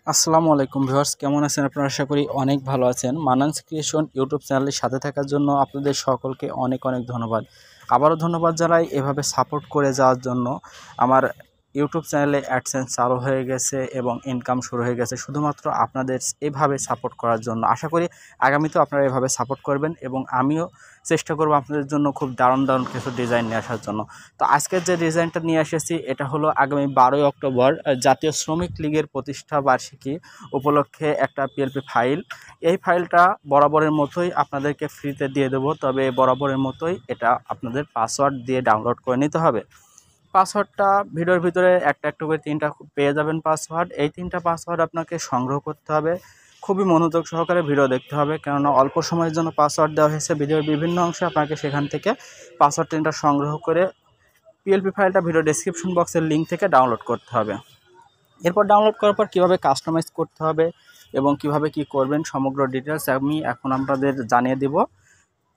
আসসালামু আলাইকুম ভিউয়ার্স, কেমন আছেন আপনারা? আশা করি অনেক ভালো আছেন। মানান্স ক্রিয়েশন ইউটিউব চ্যানেলের সাথে থাকার জন্য আপনাদের সকলকে অনেক অনেক ধন্যবাদ। আবারও ধন্যবাদ জানাই এভাবে সাপোর্ট করে যাওয়ার জন্য। আমার ইউটিউব চ্যানেলে অ্যাডসেন্স চালু হয়ে গেছে এবং ইনকাম শুরু হয়ে গেছে শুধুমাত্র আপনাদের এভাবে সাপোর্ট করার জন্য। আশা করি আগামীতেও আপনারা এভাবে সাপোর্ট করবেন এবং আমিও চেষ্টা করব আপনাদের জন্য খুব দারুণ দারুণ কিছু ডিজাইন নিয়ে আসার জন্য। তো আজকের যে ডিজাইনটা নিয়ে এসেছি এটা হলো আগামী 12ই অক্টোবর জাতীয় শ্রমিক লীগের প্রতিষ্ঠা বার্ষিকী উপলক্ষে একটা পিএলপি ফাইল। এই ফাইলটা বরাবরের মতোই আপনাদেরকে ফ্রিতে দিয়ে দেবো, তবে বরাবরের মতোই এটা আপনাদের পাসওয়ার্ড দিয়ে ডাউনলোড করে নিতে হবে। পাসওয়ার্ডটা ভিডিওর ভিতরে একটা একটা করে 3টা পেয়ে যাবেন পাসওয়ার্ড। এই 3টা পাসওয়ার্ড আপনাকে সংগ্রহ করতে হবে, খুবই মনোযোগ সহকারে ভিডিও দেখতে হবে, কেননা অল্প সময়ের জন্য পাসওয়ার্ড দেওয়া হয়েছে ভিডিওর বিভিন্ন অংশে। আপনাকে সেখান থেকে পাসওয়ার্ড 3টা সংগ্রহ করে পিএলপি ফাইলটা ভিডিও ডেসক্রিপশন বক্সের লিঙ্ক থেকে ডাউনলোড করতে হবে। এরপর ডাউনলোড করার পর কীভাবে কাস্টমাইজ করতে হবে এবং কিভাবে কি করবেন সমগ্র ডিটেলস আমি এখন আপনাদের জানিয়ে দেব।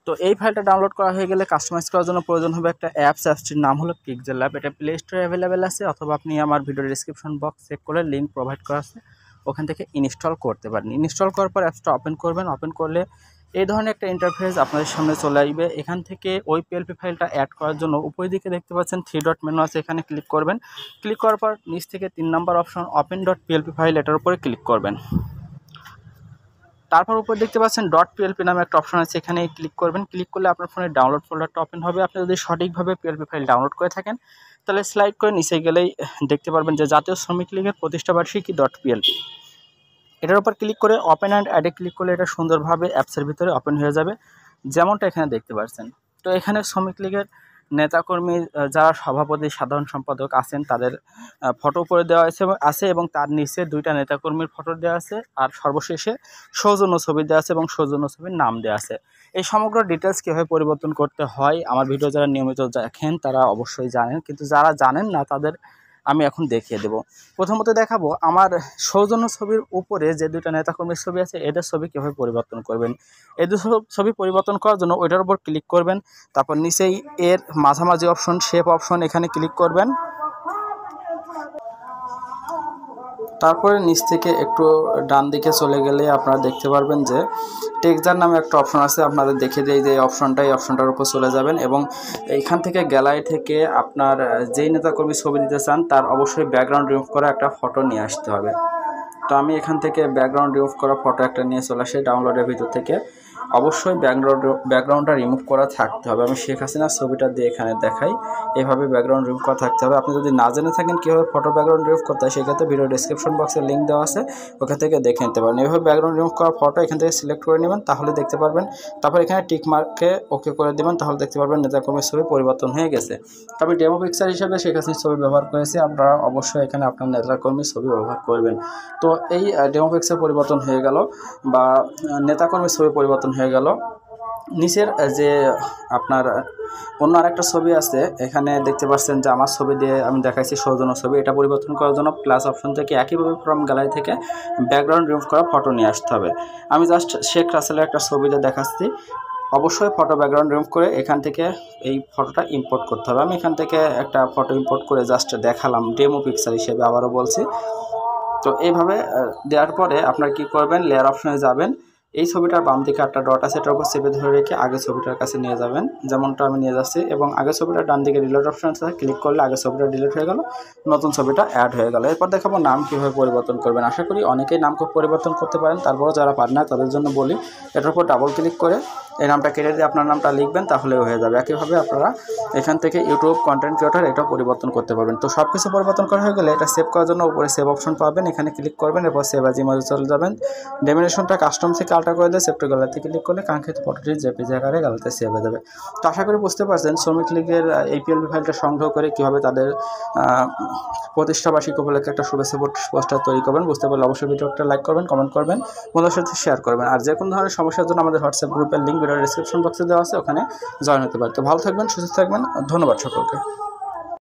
তো এই ফাইলটা ডাউনলোড করা হয়ে গেলে কাস্টমাইজ করার জন্য প্রয়োজন হবে একটা অ্যাপসটির নাম হলো পিক্সেল অ্যাপ। এটা প্লে স্টোরে অ্যাভেলেবেল আছে, অথবা আপনি আমার ভিডিও ডিসক্রিপশন বক্স চেক করে লিঙ্ক প্রোভাইড করা আছে, ওখান থেকে ইনস্টল করতে পারেন। ইনস্টল করার পর অ্যাপসটা ওপেন করবেন। ওপেন করলে এই ধরনের একটা ইন্টারফেস আপনাদের সামনে চলে আসবে। এখান থেকে ওই পিএলপি ফাইলটা অ্যাড করার জন্য উপরের দিকে দেখতে পাচ্ছেন 3 ডট মেনু আছে, এখানে ক্লিক করবেন। ক্লিক করার পর নিচ থেকে 3 নম্বর option open dot PLP file, এটার উপরে ক্লিক করবেন। তারপর উপরে দেখতে পাচ্ছেন ডট পিএলপি নামে একটা অপশন আছে, এখানে ক্লিক করবেন। ক্লিক করলে আপনার ফোনের ডাউনলোড ফোল্ডারটা ওপেন হবে। আপনি যদি সঠিকভাবে পিএলপি ফাইল ডাউনলোড করে থাকেন তাহলে স্লাইড করে নিচে গেলেই দেখতে পারবেন যে জাতীয় শ্রমিক লীগের প্রতিষ্ঠা বার্ষিকী ডট পিএলপি। এটার উপর ক্লিক করে ওপেন অ্যান্ড অ্যাডে ক্লিক করলে এটা সুন্দরভাবে অ্যাপসের ভিতরে ওপেন হয়ে যাবে, যেমনটা এখানে দেখতে পাচ্ছেন। তো এখানে শ্রমিক লীগের নেতাকর্মী যারা সভাপতি সাধারণ সম্পাদক আছেন তাদের ফটো উপরে দেওয়া আছে এবং তার নিচে 2টা নেতাকর্মীর ফটো দেওয়া আছে, আর সর্বশেষে সৌজন্য ছবি দেওয়া আছে এবং সৌজন্য ছবির নাম দেওয়া আছে। এই সমগ্র ডিটেলস কীভাবে পরিবর্তন করতে হয় আমার ভিডিও যারা নিয়মিত দেখেন তারা অবশ্যই জানেন, কিন্তু যারা জানেন না তাদের আমি এখন দেখিয়ে দেব। প্রথমত দেখাবো আমার সৌজন্য ছবির উপরে যে 2টা নেতাকর্মীর ছবি আছে এদের ছবি কীভাবে পরিবর্তন করবেন। এই ছবি পরিবর্তন করার জন্য ওইটার উপর ক্লিক করবেন, তারপর নিচেই এর মাঝামাঝি অপশন শেপ অপশন এখানে ক্লিক করবেন। তারপরে নিচ থেকে একটু ডান দিকে চলে গেলে আপনারা দেখতে পারবেন যে টেক্সচার নামে একটা অপশন আছে, আপনাদের দেখে দিই যে এই অপশনটার উপর চলে যাবেন এবং এইখান থেকে গ্যালারি থেকে আপনার যেই নেতাকর্মী ছবি দিতে চান তার অবশ্যই ব্যাকগ্রাউন্ড রিমুভ করা একটা ফটো নিয়ে আসতে হবে। তো আমি এখান থেকে ব্যাকগ্রাউন্ড রিমুভ করা ফটো একটা নিয়ে চলে আসি ডাউনলোডের ভিতর থেকে। অবশ্যই ব্যাকগ্রাউন্ডটা রিমুভ করা থাকতে হবে। আমি শেখ হাসিনার ছবিটা দিয়ে এখানে দেখাই, এভাবে ব্যাকগ্রাউন্ড রিমুভ করা থাকতে হবে। আপনি যদি না জেনে থাকেন কীভাবে ফটো ব্যাকগ্রাউন্ড রিমুভ করতে হয় সেক্ষেত্রে ভিডিও ডেসক্রিপশন বক্সে লিঙ্ক দেওয়া আছে, ওখান থেকে দেখে নিতে পারেন। এভাবে ব্যাকগ্রাউন্ড রিমুভ করা ফটো এখান থেকে সিলেক্ট করে নেবেন, তাহলে দেখতে পারবেন। তারপর এখানে টিক মার্কে ওকে করে দেবেন, তাহলে দেখতে পারবেন নেতাকর্মীর ছবি পরিবর্তন হয়ে গেছে। তবে ডেমো পিকচার হিসেবে শেখ হাসিনার ছবি ব্যবহার করেছি, আপনারা অবশ্যই এখানে আপনার নেতাকর্মীর ছবি ব্যবহার করবেন। তো এই ডেমো পিকচার পরিবর্তন হয়ে গেল বা নেতাকর্মীর ছবি পরিবর্তন হয়ে গেল। নিচের যে আপনার অন্য আরেকটা ছবি আছে, এখানে দেখতে পাচ্ছেন যে আমার ছবি দিয়ে আমি দেখাইছি সৌজন্য ছবি। এটা পরিবর্তন করার জন্য প্লাস অপশন থেকে একইভাবে ফ্রম গ্যালারি থেকে ব্যাকগ্রাউন্ড রিমুভ করা ফটো নিয়ে আসতে হবে। আমি জাস্ট শেখ রাসেলের একটা ছবিতে দেখাচ্ছি। অবশ্যই ফটো ব্যাকগ্রাউন্ড রিমুভ করে এখান থেকে এই ফটোটা ইম্পোর্ট করতে হবে। আমি এখান থেকে একটা ফটো ইম্পোর্ট করে জাস্ট দেখালাম ডেমো পিকচার হিসেবে, আবারও বলছি। তো এইভাবে দেওয়ার পরে আপনারা কী করবেন, লেয়ার অপশনে যাবেন। এই ছবিটার বাম দিকে একটা ডট আছে, এটার উপর চেপে ধরে রেখে আগে ছবিটার কাছে নিয়ে যাবেন, যেমনটা আমি নিয়ে যাচ্ছি। এবং আগে ছবিটার ডান দিকে ডিলিট অপশন আছে, ক্লিক করলে আগে ছবিটা ডিলিট হয়ে গেল, নতুন ছবিটা অ্যাড হয়ে গেল। এরপর দেখাবো নাম কীভাবে পরিবর্তন করবেন। আশা করি অনেকেই নাম পরিবর্তন করতে পারেন, তারপরও যারা পারেন না তাদের জন্য বলি, এটার উপর ডাবল ক্লিক করে এই নামটা কেটে দিয়ে আপনার নামটা লিখবেন, তাহলেও হয়ে যাবে। একইভাবে আপনারা এখান থেকে ইউটিউব কন্টেন্ট ক্রিয়েটর এটা পরিবর্তন করতে পারবেন। তো সব কিছু পরিবর্তন করা হয়ে গেলে এটা সেভ করার জন্য উপরে সেভ অপশন পাবেন, এখানে ক্লিক করবেন। এরপর সেভ অ্যাজ ইমেজে চলে যাবেন। ডেমিনেশনটা কাস্টম থেকে আল্ট্রা করে দিয়ে সেভ টু গ্যালারিতে ক্লিক করলে কাঙ্ক্ষিত ফটোটি জেপিজি আকারে গ্যালারিতে সেভ হয়ে যাবে। তো আশা করি বুঝতে পারছেন শ্রমিক লীগের এই পিএলপি ফাইলটা সংগ্রহ করে কীভাবে তাদের প্রতিষ্ঠা বার্ষিকী উপলক্ষে একটা শুভেচ্ছা পোস্টার তৈরি করবেন। বুঝতে পারলে অবশ্যই ভিডিওটা লাইক করবেন, কমেন্ট করবেন, বন্ধুদের সাথে শেয়ার করবেন। আর যে কোনো ধরনের সমস্যার জন্য আমাদের হোয়াটসঅ্যাপ গ্রুপের লিঙ্ক ভিডিও ডেসক্রিপশন বক্সে দেওয়া আছে, ওখানে জয়েন হতে পারে। তো ভালো থাকবেন, সুস্থ থাকবেন, ধন্যবাদ সকলকে।